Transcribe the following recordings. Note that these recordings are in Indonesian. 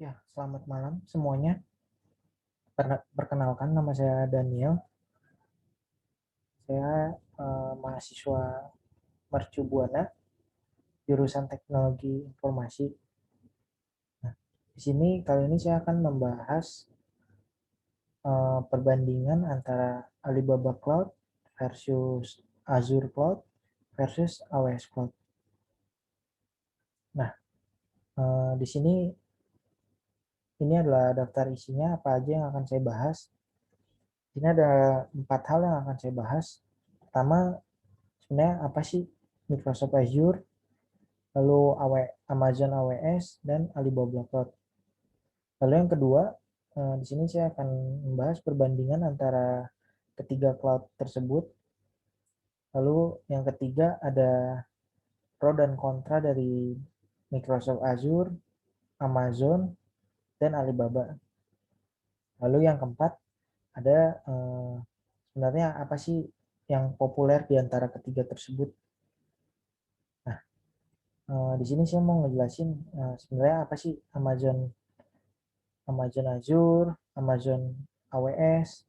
Ya, selamat malam semuanya. Perkenalkan, nama saya Daniel. Saya mahasiswa Mercu Buana, jurusan Teknologi Informasi. Nah, di sini kali ini saya akan membahas perbandingan antara Alibaba Cloud versus Azure Cloud versus AWS Cloud. Nah, di sini ini adalah daftar isinya apa aja yang akan saya bahas. Ini ada 4 hal yang akan saya bahas. Pertama, sebenarnya apa sih Microsoft Azure, lalu Amazon AWS, dan Alibaba Cloud. Lalu yang kedua, di sini saya akan membahas perbandingan antara ketiga cloud tersebut. Lalu yang ketiga ada pro dan kontra dari Microsoft Azure, Amazon, dan Alibaba. Lalu yang keempat ada sebenarnya apa sih yang populer di antara ketiga tersebut. Nah, di sini saya mau ngejelasin sebenarnya apa sih Amazon Azure, Amazon AWS,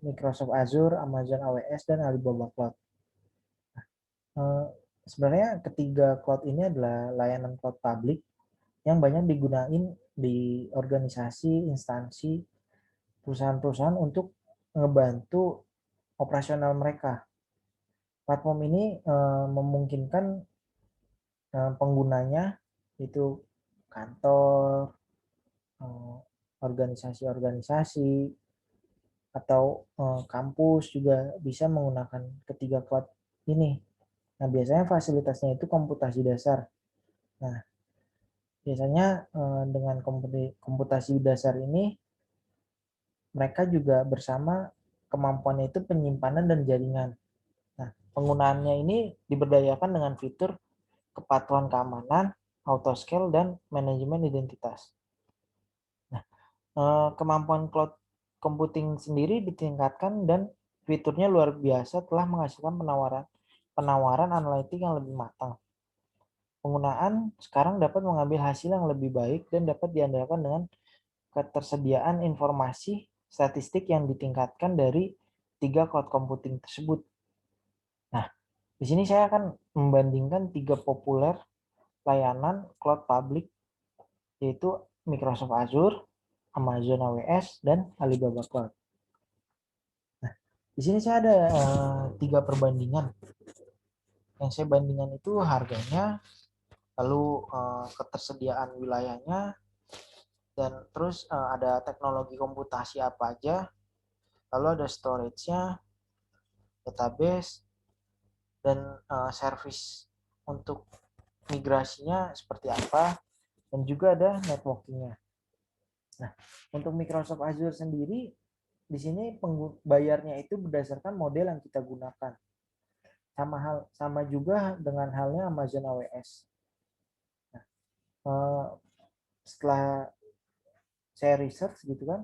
Microsoft Azure, Amazon AWS, dan Alibaba Cloud. Sebenarnya ketiga cloud ini adalah layanan cloud publik yang banyak digunain di organisasi, instansi, perusahaan-perusahaan untuk ngebantu operasional mereka. Platform ini memungkinkan penggunanya itu kantor, organisasi-organisasi, atau kampus juga bisa menggunakan ketiga cloud ini. Nah, biasanya fasilitasnya itu komputasi dasar. Nah, biasanya dengan komputasi dasar ini mereka juga bersama kemampuannya itu penyimpanan dan jaringan. Nah, penggunaannya ini diberdayakan dengan fitur kepatuhan keamanan, autoscale, dan manajemen identitas. Nah, kemampuan cloud computing sendiri ditingkatkan dan fiturnya luar biasa telah menghasilkan penawaran analitik yang lebih matang. Penggunaan sekarang dapat mengambil hasil yang lebih baik dan dapat diandalkan dengan ketersediaan informasi statistik yang ditingkatkan dari tiga cloud computing tersebut. Nah, di sini saya akan membandingkan tiga populer layanan cloud public, yaitu Microsoft Azure, Amazon AWS, dan Alibaba Cloud. Nah, di sini saya ada tiga perbandingan. Yang saya bandingkan itu harganya, lalu ketersediaan wilayahnya, dan terus ada teknologi komputasi apa aja, lalu ada storage-nya, database, dan service untuk migrasinya seperti apa, dan juga ada networking-nya. Nah, untuk Microsoft Azure sendiri, di sini bayarnya itu berdasarkan model yang kita gunakan. Sama juga dengan halnya Amazon AWS. Nah, setelah saya research gitu kan,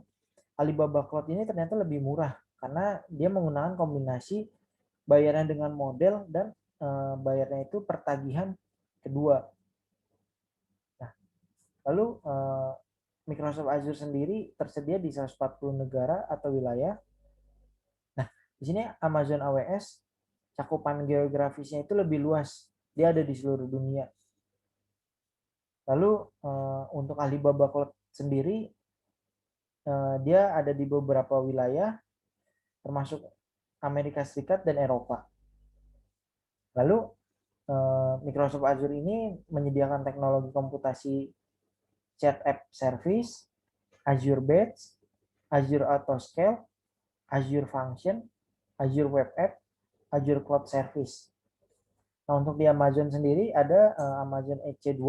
Alibaba Cloud ini ternyata lebih murah karena dia menggunakan kombinasi bayarnya dengan model dan bayarnya itu pertagihan kedua. Nah, lalu Microsoft Azure sendiri tersedia di 140 negara atau wilayah. Nah, di sini Amazon AWS cakupan geografisnya itu lebih luas. Dia ada di seluruh dunia. Lalu untuk Alibaba Cloud sendiri dia ada di beberapa wilayah termasuk Amerika Serikat dan Eropa. Lalu Microsoft Azure ini menyediakan teknologi komputasi chat app service, Azure Batch, Azure Autoscale, Azure Function, Azure Web App, Azure Cloud Service. Nah, untuk di Amazon sendiri ada Amazon EC2,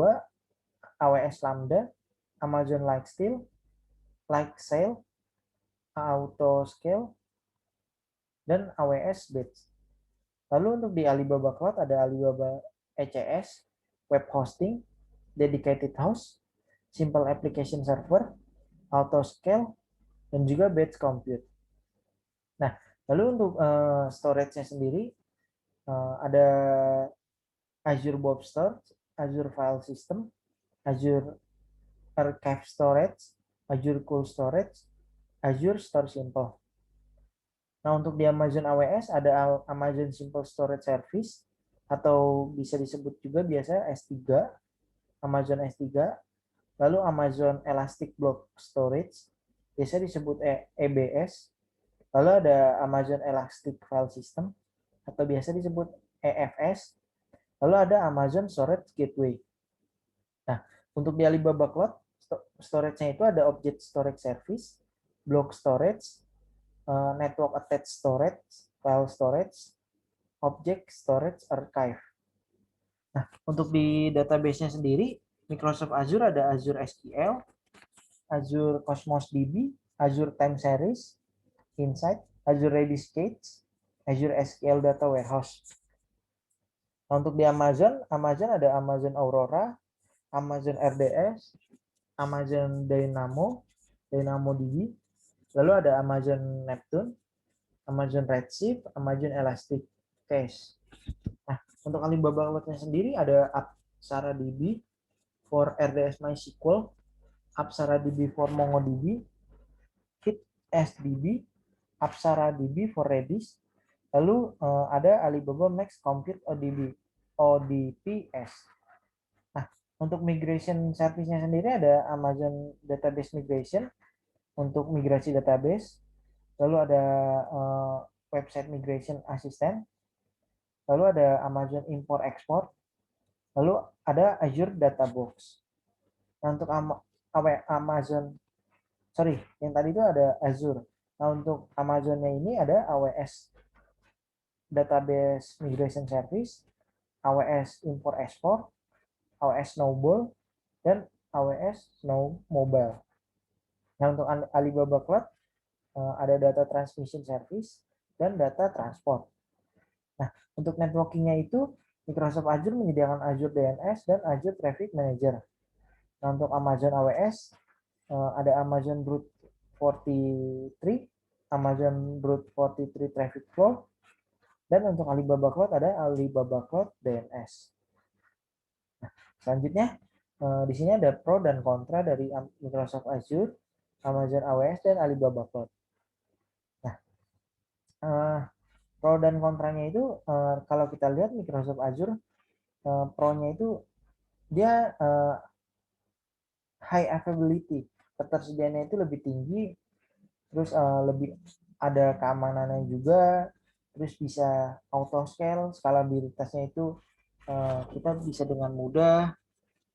AWS Lambda, Amazon Lightstream, Lightsail, Autoscale, dan AWS Batch. Lalu untuk di Alibaba Cloud ada Alibaba ECS, Web Hosting, Dedicated Host, Simple Application Server, Autoscale, dan juga Batch Compute. Nah, lalu untuk storage-nya sendiri ada Azure Blob Storage, Azure File System, Azure Archive Storage, Azure Cold Storage, Azure Store Simple. Nah, untuk di Amazon AWS ada Amazon Simple Storage Service atau bisa disebut juga biasa S3, Amazon S3, lalu Amazon Elastic Block Storage, biasa disebut EBS, lalu ada Amazon Elastic File System atau biasa disebut EFS, lalu ada Amazon Storage Gateway. Nah, untuk di Alibaba Cloud, storage-nya itu ada Object Storage Service, Block Storage, Network Attached Storage, File Storage, Object Storage Archive. Nah, untuk di database-nya sendiri, Microsoft Azure ada Azure SQL, Azure Cosmos DB, Azure Time Series, Insight, Azure Redis Cage, Azure SQL Data Warehouse. Nah, untuk di Amazon, ada Amazon Aurora, Amazon RDS, Amazon Dynamo DB, lalu ada Amazon Neptune, Amazon Redshift, Amazon Elastic Cache. Nah, untuk Alibaba Cloud-nya sendiri ada Apsara DB for RDS MySQL, Apsara DB for MongoDB, FitSDB, Apsara DB for Redis, lalu ada Alibaba Max Compute ODPS. Nah, untuk migration service-nya sendiri ada Amazon Database Migration untuk migrasi database, lalu ada website migration assistant, lalu ada Amazon Import Export, lalu ada Azure Data Box. Nah, untuk Amazon, yang tadi itu ada Azure. Nah, untuk Amazonnya ini ada AWS Database Migration Service, AWS Import Export, AWS Snowball, dan AWS Snow Mobile. Nah, untuk Alibaba Cloud ada Data Transmission Service dan Data Transport. Nah, untuk networkingnya itu Microsoft Azure menyediakan Azure DNS dan Azure Traffic Manager. Nah, untuk Amazon AWS ada Amazon Route 43, Amazon Route 43 Traffic Flow, dan untuk Alibaba Cloud ada Alibaba Cloud DNS. Nah, selanjutnya di sini ada pro dan kontra dari Microsoft Azure, Amazon AWS, dan Alibaba Cloud. Nah, pro dan kontranya itu kalau kita lihat Microsoft Azure, pro-nya itu dia high availability, ketersediaannya itu lebih tinggi, terus lebih ada keamanannya juga, terus bisa auto scale, skalabilitasnya itu kita bisa dengan mudah,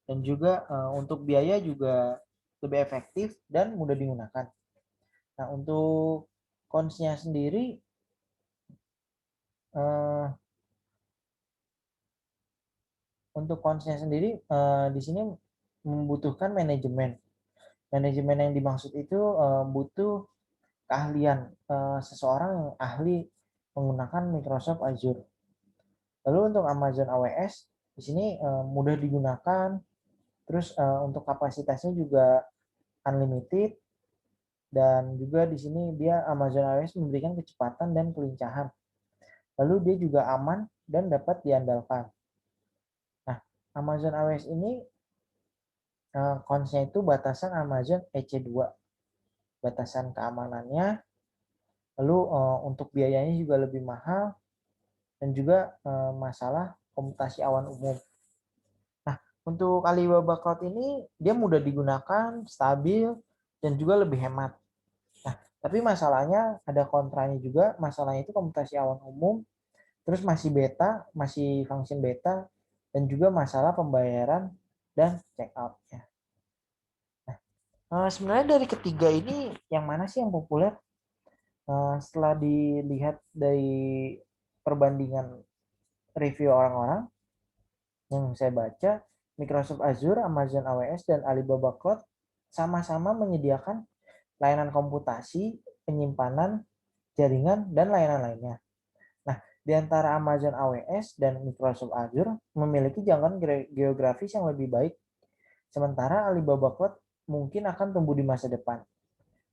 dan juga untuk biaya juga lebih efektif dan mudah digunakan. Nah, untuk cons-nya sendiri di sini membutuhkan manajemen. Manajemen yang dimaksud itu butuh keahlian seseorang yang ahli menggunakan Microsoft Azure. Lalu untuk Amazon AWS di sini mudah digunakan, terus untuk kapasitasnya juga unlimited, dan juga di sini dia Amazon AWS memberikan kecepatan dan kelincahan. Lalu dia juga aman dan dapat diandalkan. Nah, Amazon AWS ini cons-nya itu batasan Amazon EC2, batasan keamanannya, lalu untuk biayanya juga lebih mahal, dan juga masalah komputasi awan umum. Nah, untuk Alibaba Cloud ini dia mudah digunakan, stabil, dan juga lebih hemat. Nah, tapi masalahnya ada kontranya juga, masalahnya itu komputasi awan umum, terus masih beta, masih function beta, dan juga masalah pembayaran dan checkout-nya. Nah, sebenarnya dari ketiga ini yang mana sih yang populer? Setelah dilihat dari perbandingan review orang-orang yang saya baca, Microsoft Azure, Amazon AWS, dan Alibaba Cloud sama-sama menyediakan layanan komputasi, penyimpanan, jaringan, dan layanan lainnya. Nah, di antara Amazon AWS dan Microsoft Azure memiliki jangkauan geografis yang lebih baik, sementara Alibaba Cloud mungkin akan tumbuh di masa depan.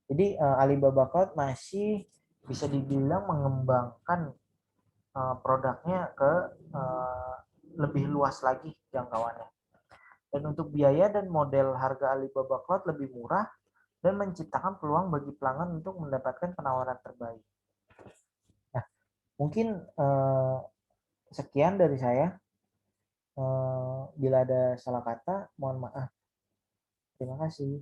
Jadi Alibaba Cloud masih bisa dibilang mengembangkan produknya ke lebih luas lagi jangkauannya. Dan untuk biaya dan model harga Alibaba Cloud lebih murah dan menciptakan peluang bagi pelanggan untuk mendapatkan penawaran terbaik. Nah, mungkin sekian dari saya. Bila ada salah kata, mohon maaf. Terima kasih.